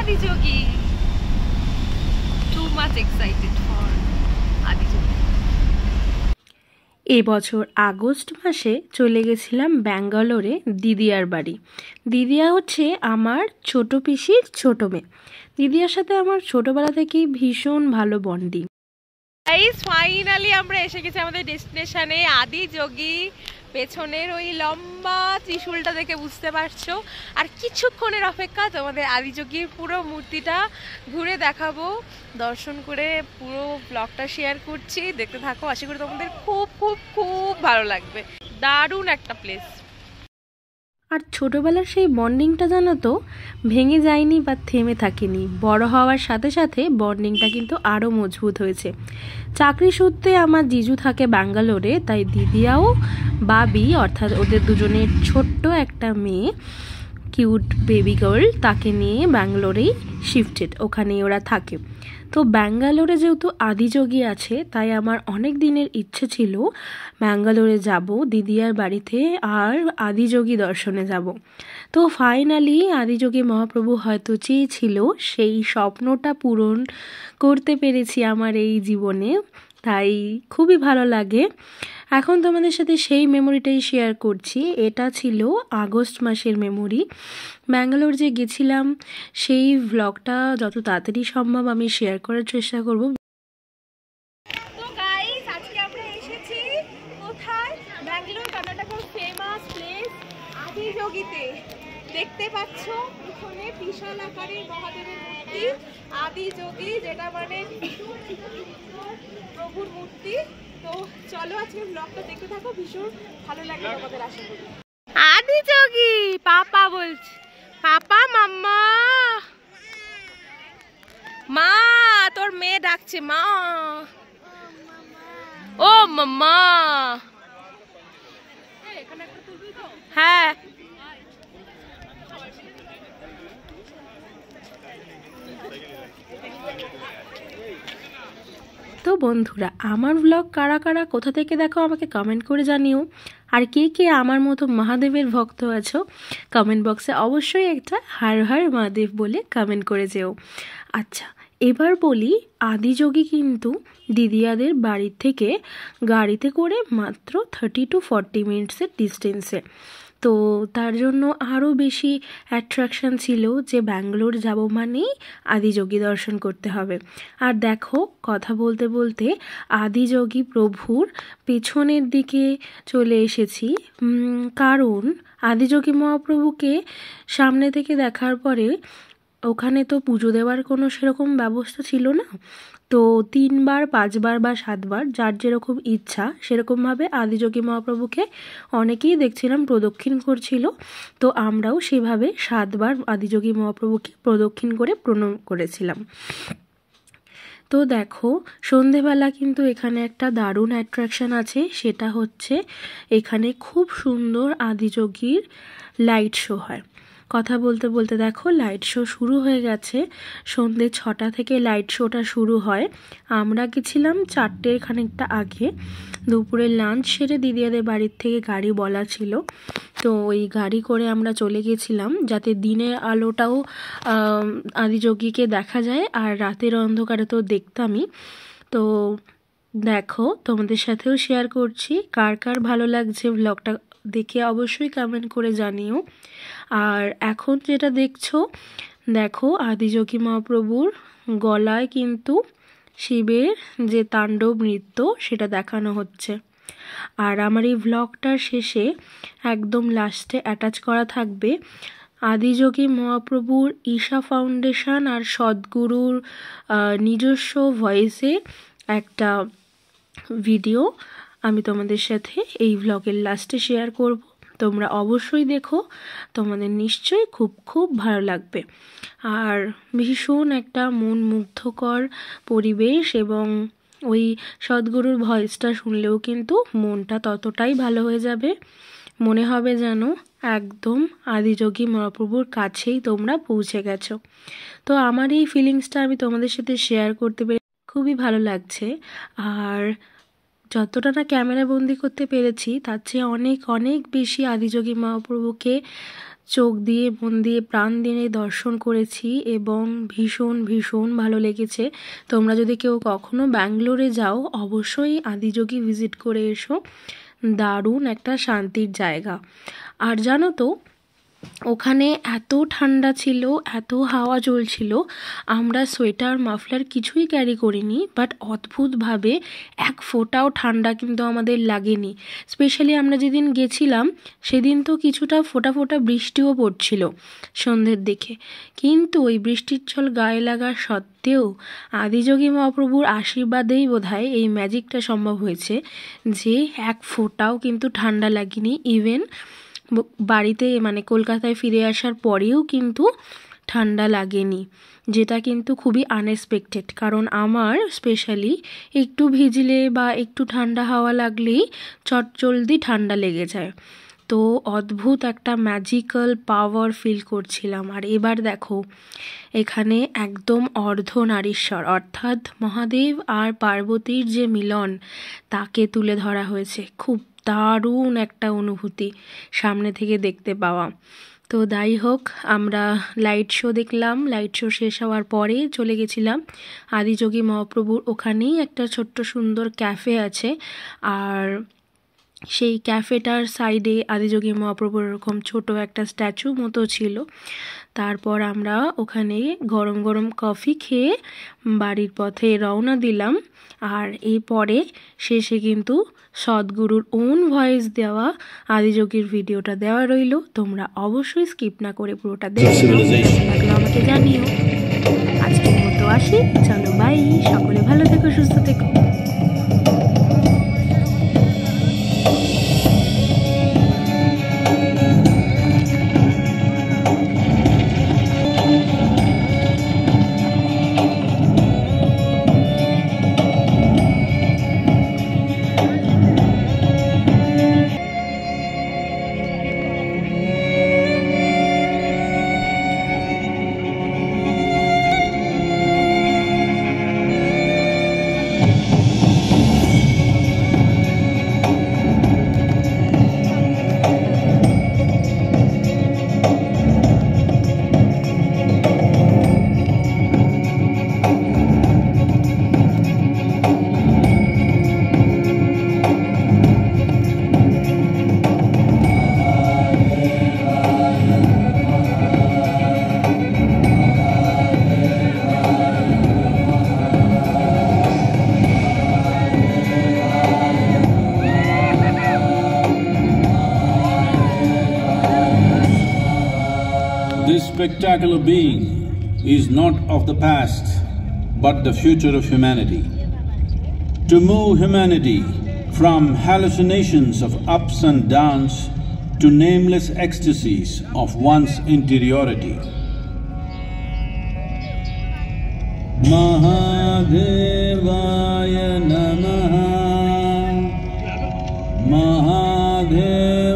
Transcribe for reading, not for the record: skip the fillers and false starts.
Adiyogi. Too much excited for Adiyogi. এবছর August মাসে চলে গেছিলাম ব্যাঙ্গালোরে দিদিয়ার বাড়ি। দিদিয়া হচ্ছে আমার ছোট পিসির ছোট মেয়ে। দিদিয়ার সাথে আমার ছোটবেলা থেকেই ভীষণ ভালো বন্ডিং। ফাইনালি আমরা এসে গেছি আমাদের ডেস্টিনেশনে আদিযোগী। পেছনের ওই লম্বা ত্রিশূলটা দেখে বুঝতে পারছো। আর কিছুক্ষণের অপেক্ষা, তোমাদের আদিযোগীর পুরো মূর্তিটা ঘুরে দেখাবো, দর্শন করে পুরো ব্লগটা শেয়ার করছি, দেখতে থাকো। আশা করি তোমাদের খুব খুব খুব ভালো লাগবে। দারুণ একটা প্লেস। আর ছোটোবেলার সেই বন্ডিংটা জানো তো ভেঙে যায়নি বা থেমে থাকেনি, বড় হওয়ার সাথে সাথে বন্ডিংটা কিন্তু আরও মজবুত হয়েছে। চাকরি সূত্রে আমার জিজু থাকে ব্যাঙ্গালোরে, তাই দিদিয়াও বাবি অর্থাৎ ওদের দুজনের ছোট্ট একটা মেয়ে, কিউট বেবি গার্ল, তাকে নিয়ে ব্যাঙ্গালোরেই শিফটেড, ওখানেই ওরা থাকে। তো ব্যাঙ্গালোরে যেহেতু আদিযোগী আছে, তাই আমার অনেক দিনের ইচ্ছে ছিল ব্যাঙ্গালোরে যাব দিদিয়ার বাড়িতে আর আদিযোগী দর্শনে যাব। তো ফাইনালি আদিযোগী মহাপ্রভু হয়তো চেয়েছিল, সেই স্বপ্নটা পূরণ করতে পেরেছি আমার এই জীবনে, তাই খুবই ভালো লাগে। এখন তোমাদের সাথে সেই মেমোরিটাই শেয়ার করছি। এটা ছিল আগস্ট মাসের মেমোরি। ব্যাঙ্গালোর যে গেছিলাম সেই ভ্লগটা যত তাড়াতাড়ি সম্ভব আমি শেয়ার করার চেষ্টা করব। তো গাইস, আজকে আমরা এসেছি কোথায়? ব্যাঙ্গালোর কর্ণাটকের ফেমাস প্লেস আদিযোগীতে। দেখতে পাচ্ছ এখানে বিশাল আকারের মহাদেবের মূর্তি আদিযোগী, যেটা মানে প্রভুর মূর্তি। তো চলো আজকে ব্লগটা দেখতে থাকো, ভীষণ ভালো লাগবে তোমাদের আশা করি। আদিযোগী পাপা বলছে, পাপা মাম্মা, মা তোর মেয়ে ডাকছে মা, ও মাম্মা। হ্যাঁ তো বন্ধুরা, আমার ব্লগ কারা কারা কোথা থেকে দেখো আমাকে কমেন্ট করে জানিও। আর কে কে আমার মতো মহাদেবের ভক্ত আছো, কমেন্ট বক্সে অবশ্যই একটা হর হর মহাদেব বলে কমেন্ট করে যেও। আচ্ছা, এবার বলি, আদিযোগী কিন্তু দিদিয়াদের বাড়ির থেকে গাড়িতে করে মাত্র 30 to 40 মিনিটসের ডিস্টেন্সে। তো তার জন্য আরও বেশি অ্যাট্রাকশান ছিল যে ব্যাঙ্গালোর যাব মানেই আদিযোগী দর্শন করতে হবে। আর দেখো, কথা বলতে বলতে আদিযোগী প্রভুর পেছনের দিকে চলে এসেছি, কারণ আদিযোগী মহাপ্রভুকে সামনে থেকে দেখার পরে ওখানে তো পুজো দেওয়ার কোনো সেরকম ব্যবস্থা ছিল না। তো 3 বার 5 বার বা 7 বার যার যেরকম ইচ্ছা সেরকমভাবে আদিযোগী মহাপ্রভুকে অনেকেই দেখছিলাম প্রদক্ষিণ করছিল। তো আমরাও সেভাবে 7 বার আদিযোগী মহাপ্রভুকে প্রদক্ষিণ করে প্রণাম করেছিলাম। তো দেখো, সন্ধেবেলা কিন্তু এখানে একটা দারুণ অ্যাট্রাকশান আছে, সেটা হচ্ছে এখানে খুব সুন্দর আদিযোগীর লাইট শো হয়। কথা বলতে বলতে দেখো লাইট শো শুরু হয়ে গেছে। সন্ধ্যে 6টা থেকে লাইট শোটা শুরু হয়। আমরা গেছিলাম 4টের খানিকটা আগে। দুপুরে লাঞ্চ সেরে দিদিয়াদের বাড়ির থেকে গাড়ি বলা ছিল, তো ওই গাড়ি করে আমরা চলে গেছিলাম যাতে দিনের আলোটাও আদিযোগীকে দেখা যায়, আর রাতের অন্ধকারে তো দেখতামই। তো দেখো, তোমাদের সাথেও শেয়ার করছি, কার কার ভালো লাগছে ব্লগটা দেখে অবশ্যই কমেন্ট করে জানিও। আর এখন যেটা দেখছো, দেখো আদিযোগী মহাপ্রভুর গলায় কিন্তু শিবের যে তাণ্ডব নৃত্য সেটা দেখানো হচ্ছে। আর আমার এই ভ্লগটার শেষে একদম লাস্টে অ্যাটাচ করা থাকবে আদিযোগী মহাপ্রভুর ঈশা ফাউন্ডেশন আর সদ্গুরুর নিজস্ব ভয়েসে একটা ভিডিও আমি তোমাদের সাথে এই ভ্লগের লাস্টে শেয়ার করব। তোমরা অবশ্যই দেখো, তোমাদের নিশ্চয়ই খুব খুব ভালো লাগবে। আর ভীষণ একটা মন মুগ্ধকর পরিবেশ, এবং ওই সদ্গুরুর ভয়েসটা শুনলেও কিন্তু মনটা ততটাই ভালো হয়ে যাবে, মনে হবে যেন একদম আদিযোগী মহাপ্রভুর কাছেই তোমরা পৌঁছে গেছো। তো আমার এই ফিলিংসটা আমি তোমাদের সাথে শেয়ার করতে পেরে খুবই ভালো লাগছে। আর যতটা না ক্যামেরা বন্দি করতে পেরেছি তার চেয়ে অনেক অনেক বেশি আদিযোগী মহাপ্রভুকে চোখ দিয়ে মন দিয়ে প্রাণ দিয়ে দর্শন করেছি এবং ভীষণ ভীষণ ভালো লেগেছে। তোমরা যদি কেউ কখনো ব্যাঙ্গালোরে যাও অবশ্যই আদিযোগী ভিজিট করে এসো, দারুণ একটা শান্তির জায়গা। আর জানো তো ওখানে এত ঠান্ডা ছিল, এত হাওয়া চলছিল, আমরা সোয়েটার মাফলার কিছুই ক্যারি করিনি, বাট অদ্ভুতভাবে এক ফোঁটাও ঠান্ডা কিন্তু আমাদের লাগেনি। স্পেশালি আমরা যেদিন গেছিলাম সেদিন তো কিছুটা ফোঁটা ফোঁটা বৃষ্টিও পড়ছিল সন্ধ্যের দিকে, কিন্তু ওই বৃষ্টির জল গায়ে লাগার সত্ত্বেও আদিযোগী মহাপ্রভুর আশীর্বাদেই বোধহয় এই ম্যাজিকটা সম্ভব হয়েছে যে এক ফোঁটাও কিন্তু ঠান্ডা লাগেনি। ইভেন বাড়িতে মানে কলকাতায় ফিরে আসার পরেও কিন্তু ঠান্ডা লাগেনি, যেটা কিন্তু খুবই আনএক্সপেক্টেড। কারণ আমার স্পেশালি একটু ভিজলে বা একটু ঠান্ডা হাওয়া লাগলেই চটজলদি ঠান্ডা লেগে যায়। তো অদ্ভুত একটা ম্যাজিক্যাল পাওয়ার ফিল করছিলাম। আর এবার দেখো এখানে একদম অর্ধনারীশ্বর অর্থাৎ মহাদেব আর পার্বতীর যে মিলন তাকে তুলে ধরা হয়েছে। খুব দারুণ একটা অনুভূতি সামনে থেকে দেখতে পাওয়া। তো যাই হোক, আমরা লাইট শো দেখলাম। লাইট শো শেষ হওয়ার পরে চলে গেছিলাম আদিযোগী মহাপ্রভুর ওখানেই একটা ছোট্ট সুন্দর ক্যাফে আছে, আর সেই ক্যাফেটার সাইডে আদিযোগী মহাপ্রভুর এরকম ছোট একটা স্ট্যাচু মতো ছিল। তারপর আমরা ওখানে গরম গরম কফি খেয়ে বাড়ির পথে রওনা দিলাম। আর এরপরে শেষে কিন্তু সদ্গুরুর ওন ভয়েস দেওয়া আদিযোগীর ভিডিওটা দেওয়া রইল, তোমরা অবশ্যই স্কিপ না করে পুরোটা দেখো, লাগলো আমাকে জানিও। আজকের মতো আসি, চলো বাই, সকলে ভালো থেকো, সুস্থ থেকো। This spectacular being is not of the past, but the future of humanity. To move humanity from hallucinations of ups and downs to nameless ecstasies of one's interiority. Mahadevaya Namaha Mahadevaya